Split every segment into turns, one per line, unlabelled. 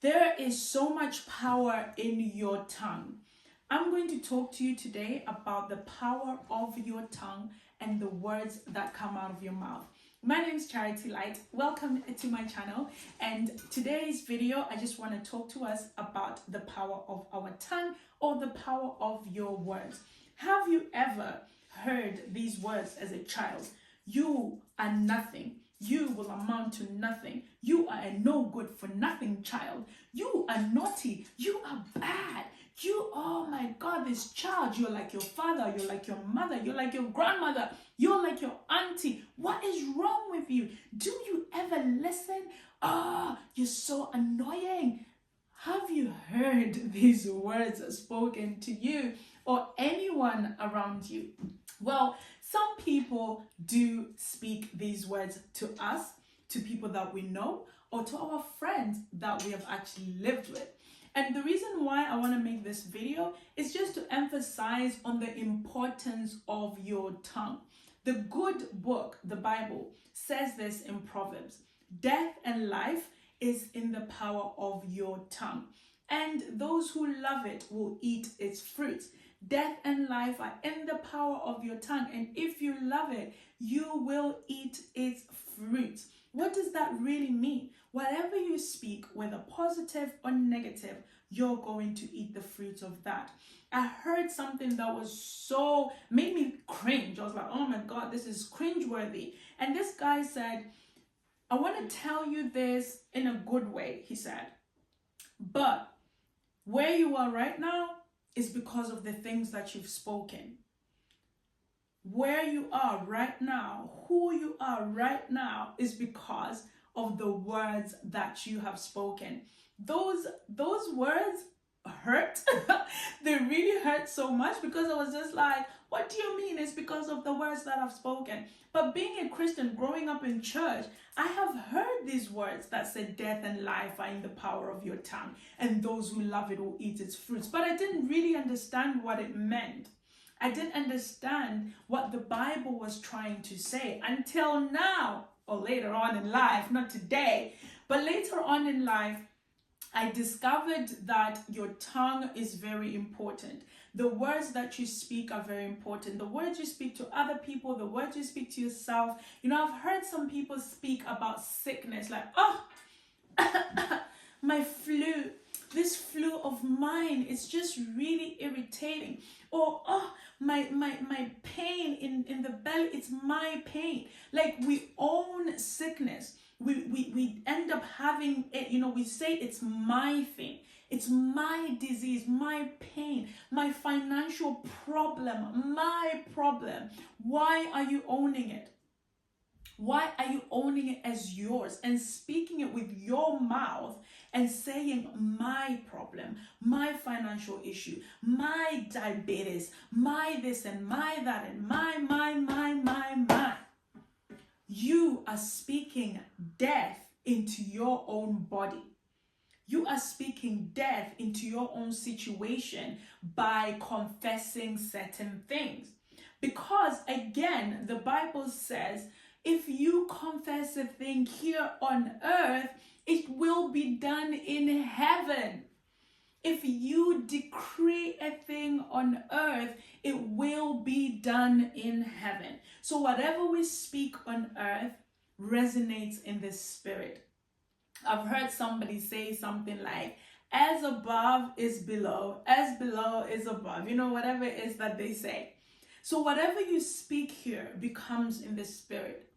There is so much power in your tongue. I'm going to talk to you today about the power of your tongue and the words that come out of your mouth. My name is Charity Light. Welcome to my channel. And today's video, I just want to talk to us about the power of our tongue or the power of your words. Have you ever heard these words as a child? You are nothing. You will amount to nothing. You are a no good for nothing child. You are naughty. You are bad. You, oh my God, this child, you're like your father, you're like your mother, you're like your grandmother, you're like your auntie. What is wrong with you? Do you ever listen? You're so annoying. Have you heard these words spoken to you or anyone around you? Well, some people do speak these words to us, to people that we know, or to our friends that we have actually lived with. And the reason why I want to make this video is just to emphasize on the importance of your tongue. The good book, the Bible, says this in Proverbs: death and life is in the power of your tongue, and those who love it will eat its fruits. Death and life are in the power of your tongue, and if you love it, you will eat its fruits. What does that really mean? Whatever you speak, whether positive or negative, you're going to eat the fruits of that. I heard something that was made me cringe. I was like, oh my God, this is cringeworthy. And this guy said, I want to tell you this in a good way, he said. But where you are right now is because of the things that you've spoken. Where you are right now, who you are right now, is because of the words that you have spoken. Those words hurt. They really hurt so much, because I was just like, what do you mean? It's because of the words that I've spoken. But being a Christian, growing up in church, I have heard these words that said death and life are in the power of your tongue, and those who love it will eat its fruits. But I didn't really understand what it meant. I didn't understand what the Bible was trying to say until now, or later on in life, not today, but later on in life, I discovered that your tongue is very important. The words that you speak are very important. The words you speak to other people, the words you speak to yourself. You know, I've heard some people speak about sickness, like, oh, my flu. This flu of mine is just really irritating. Or, oh, my pain in the belly, it's my pain. Like, we own sickness. We end up having it, you know, we say it's my thing. It's my disease, my pain, my financial problem, my problem. Why are you owning it? Why are you owning it as yours and speaking it with your mouth and saying my problem, my financial issue, my diabetes, my this and my that and my. You are speaking death into your own body. You are speaking death into your own situation by confessing certain things. Because again, the Bible says, if you confess a thing here on earth, it will be done in heaven. If you decree a thing on earth, it will be done in heaven. So whatever we speak on earth resonates in the spirit. I've heard somebody say something like, as above is below, as below is above, you know, whatever it is that they say. So whatever you speak here becomes in the spirit.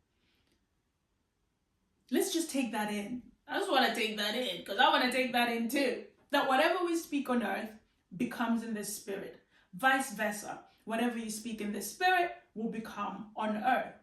Let's just take that in. I just want to take that in, because I want to take that in too. That whatever we speak on earth becomes in the spirit. Vice versa. Whatever you speak in the spirit will become on earth.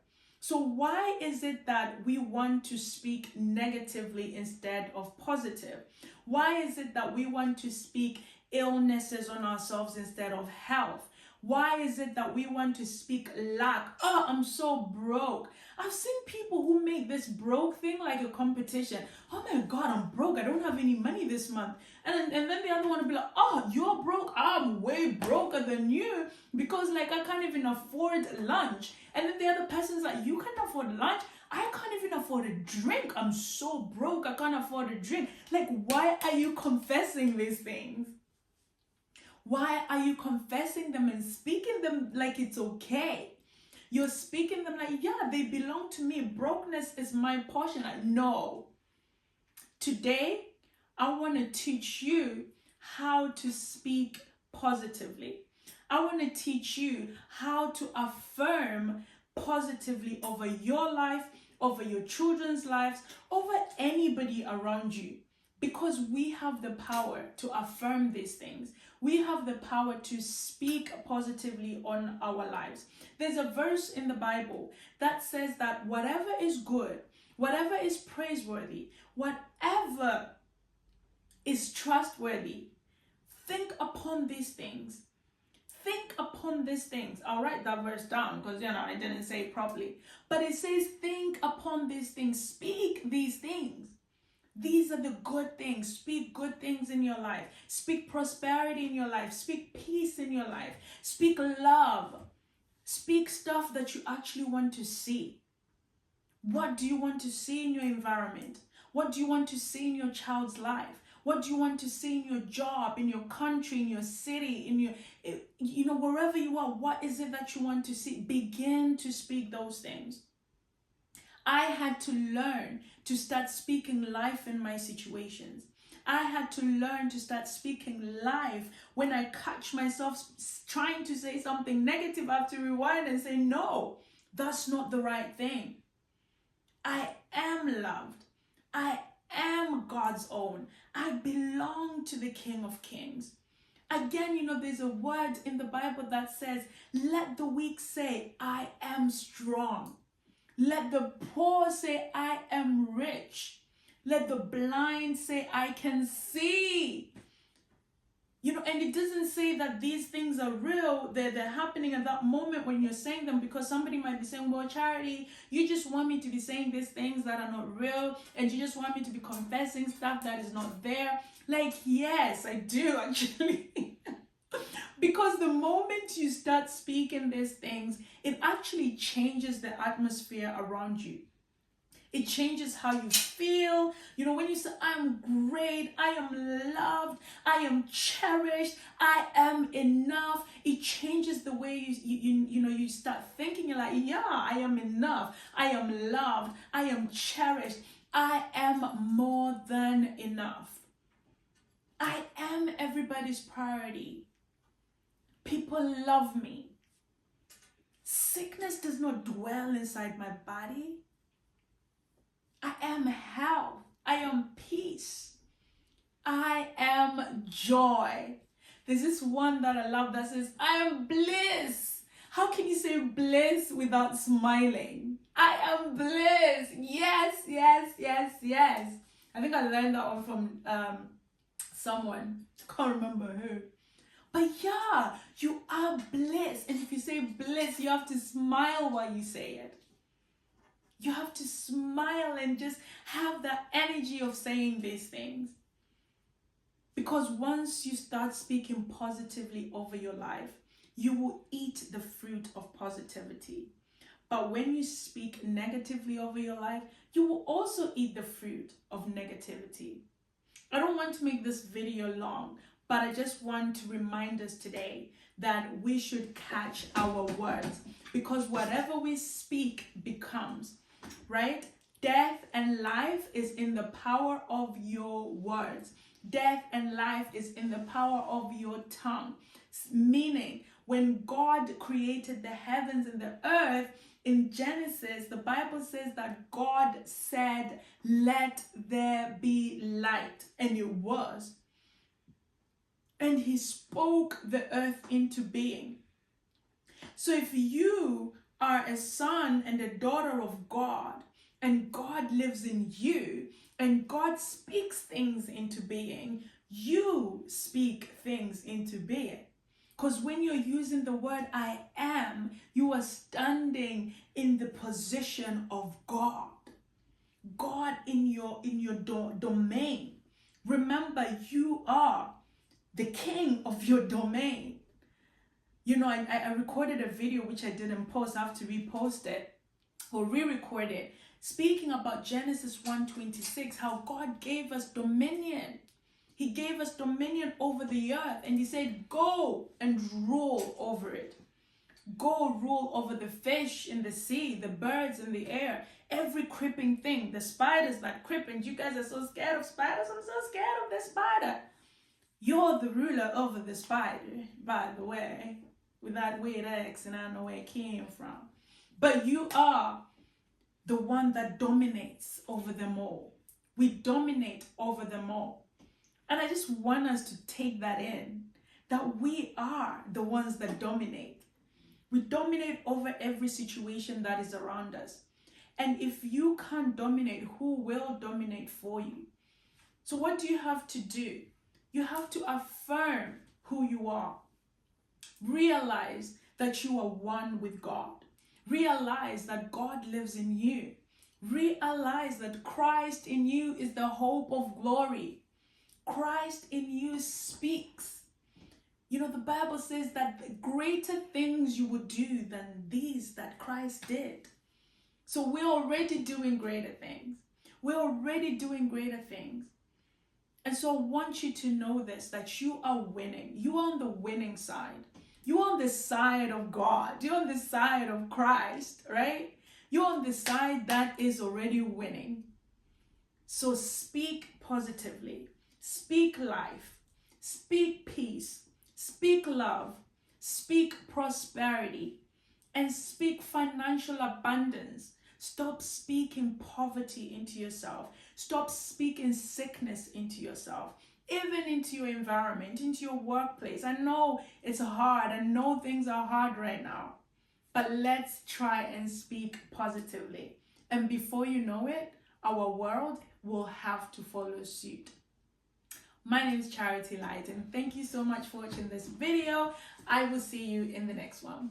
So why is it that we want to speak negatively instead of positive? Why is it that we want to speak illnesses on ourselves instead of health? Why is it that we want to speak lack? Oh, I'm so broke. I've seen people who make this broke thing like a competition. Oh my God, I'm broke. I don't have any money this month. And then the other one will be like, oh, you're broke. I'm way broker than you because like I can't even afford lunch. And then the other person's like, you can't afford lunch? I can't even afford a drink. I'm so broke, I can't afford a drink. Like, why are you confessing these things? Why are you confessing them and speaking them like it's okay? You're speaking them like, yeah, they belong to me. Brokenness is my portion. No. Today, I want to teach you how to speak positively. I want to teach you how to affirm positively over your life, over your children's lives, over anybody around you. Because we have the power to affirm these things. We have the power to speak positively on our lives. There's a verse in the Bible that says that whatever is good, whatever is praiseworthy, whatever is trustworthy, think upon these things. Think upon these things. I'll write that verse down because, I didn't say it properly. But it says, think upon these things. Speak these things. These are the good things. Speak good things in your life. Speak prosperity in your life. Speak peace in your life. Speak love. Speak stuff that you actually want to see. What do you want to see in your environment? What do you want to see in your child's life? What do you want to see in your job, in your country, in your city, in your, wherever you are? What is it that you want to see? Begin to speak those things. I had to learn to start speaking life in my situations. I had to learn to start speaking life. When I catch myself trying to say something negative, I have to rewind and say, no, that's not the right thing. I am loved. I am God's own. I belong to the King of Kings. Again, there's a word in the Bible that says, let the weak say, I am strong. Let the poor say, I am rich. Let the blind say, I can see. And it doesn't say that these things are real. They're happening at that moment when you're saying them, because somebody might be saying, well, Charity, you just want me to be saying these things that are not real, and you just want me to be confessing stuff that is not there. Like, yes, I do actually. Because the moment you start speaking these things, it actually changes the atmosphere around you. It changes how you feel. When you say, I am great, I am loved, I am cherished, I am enough, it changes the way you start thinking. You're like, yeah, I am enough, I am loved, I am cherished, I am more than enough. I am everybody's priority. People love me. Sickness does not dwell inside my body. I am health. I am peace. I am joy. There's this one that I love that says, I am bliss. How can you say bliss without smiling? I am bliss. Yes, yes, yes, yes. I think I learned that one from someone. I can't remember who. But yeah, you are bliss. And if you say bliss, you have to smile while you say it. You have to smile and just have the energy of saying these things. Because once you start speaking positively over your life, you will eat the fruit of positivity. But when you speak negatively over your life, you will also eat the fruit of negativity. I don't want to make this video long, but I just want to remind us today that we should catch our words, because whatever we speak becomes, right? Death and life is in the power of your words. Death and life is in the power of your tongue. Meaning, when God created the heavens and the earth, in Genesis, the Bible says that God said, let there be light. And it was. And he spoke the earth into being. So if you are a son and a daughter of God, and God lives in you, and God speaks things into being, you speak things into being. Because when you're using the word I am, you are standing in the position of God. God in your domain. Remember, you are the king of your domain. I recorded a video which I didn't post. I have to repost it or re-record it, speaking about Genesis 1:26, how God gave us dominion. He gave us dominion over the earth, and he said, go and rule over it. Go rule over the fish in the sea, the birds in the air, every creeping thing, the spiders that creep. And you guys are so scared of spiders. I'm so scared of the spider. You're the ruler over the spider, by the way, with that weird accent. I know where it came from. But you are the one that dominates over them all. We dominate over them all. And I just want us to take that in, that we are the ones that dominate. We dominate over every situation that is around us. And if you can't dominate, who will dominate for you? So what do you have to do? You have to affirm who you are. Realize that you are one with God. Realize that God lives in you. Realize that Christ in you is the hope of glory. Christ in you speaks. You know, the Bible says that greater things you would do than these that Christ did. So we're already doing greater things. We're already doing greater things. And so I want you to know this, that you are winning. You are on the winning side. You're on the side of God. You're on the side of Christ, right? You're on the side that is already winning. So speak positively. Speak life. Speak peace. Speak love, speak prosperity, and speak financial abundance. Stop speaking poverty into yourself. Stop speaking sickness into yourself, even into your environment, into your workplace. I know it's hard. I know things are hard right now, but let's try and speak positively. And before you know it, our world will have to follow suit. My name is Charity Light, and thank you so much for watching this video. I will see you in the next one.